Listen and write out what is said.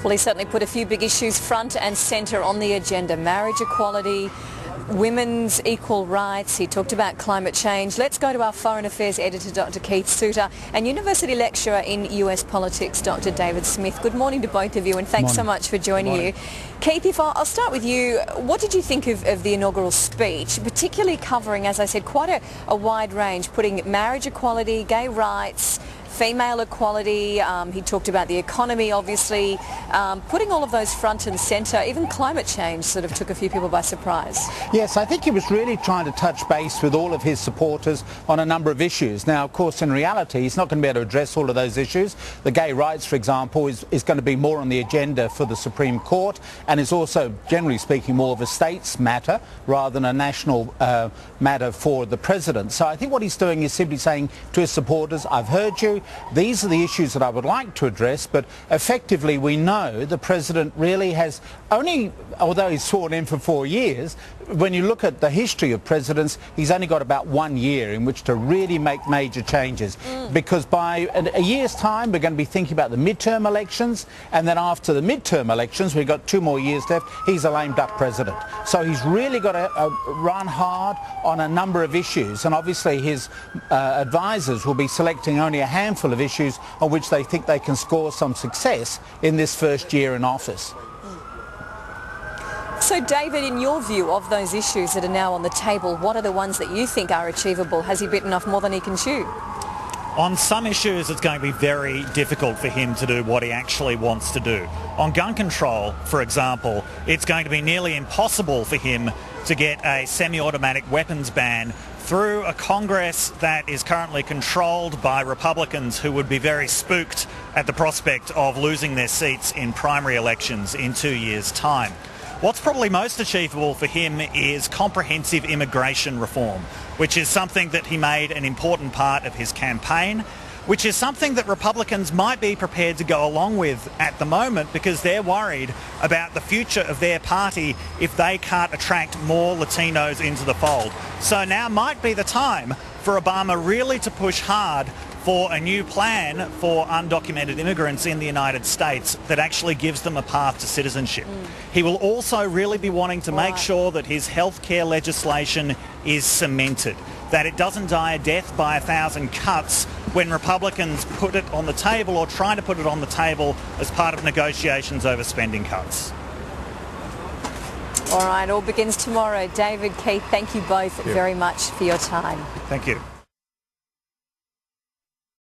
Well, he certainly put a few big issues front and centre on the agenda. Marriage equality, women's equal rights. He talked about climate change. Let's go to our Foreign Affairs editor, Dr. Keith Suter, and University lecturer in US politics, Dr. David Smith. Good morning to both of you, and thanks so much for joining you. Keith, if I'll start with you, what did you think of the inaugural speech, particularly covering, as I said, quite a wide range, putting marriage equality, gay rights, female equality, he talked about the economy, obviously, putting all of those front and centre. Even climate change sort of took a few people by surprise. Yes, I think he was really trying to touch base with all of his supporters on a number of issues. Now, of course, in reality, he's not going to be able to address all of those issues. The gay rights, for example, is going to be more on the agenda for the Supreme Court, and is also, generally speaking, more of a states matter rather than a national matter for the president. So I think what he's doing is simply saying to his supporters, I've heard you. These are the issues that I would like to address, but effectively we know the president really has only, although he's sworn in for 4 years, when you look at the history of presidents, he's only got about 1 year in which to really make major changes. Because by a year's time, we're going to be thinking about the midterm elections, and then after the midterm elections, we've got 2 more years left, he's a lame duck president. So he's really got to run hard on a number of issues, and obviously his advisors will be selecting only a handful of issues on which they think they can score some success in this first year in office. So, David, in your view of those issues that are now on the table, what are the ones that you think are achievable? Has he bitten off more than he can chew? On some issues, it's going to be very difficult for him to do what he actually wants to do. On gun control, for example, it's going to be nearly impossible for him to get a semi-automatic weapons ban through a Congress that is currently controlled by Republicans who would be very spooked at the prospect of losing their seats in primary elections in 2 years' time. What's probably most achievable for him is comprehensive immigration reform, which is something that he made an important part of his campaign, which is something that Republicans might be prepared to go along with at the moment because they're worried about the future of their party if they can't attract more Latinos into the fold. So now might be the time for Obama really to push hard for a new plan for undocumented immigrants in the United States that actually gives them a path to citizenship. He will also really be wanting to make sure that his healthcare legislation is cemented, that it doesn't die a death by 1,000 cuts when Republicans put it on the table or try to put it on the table as part of negotiations over spending cuts. All right, all begins tomorrow. David, Keith, thank you both very much for your time. Thank you.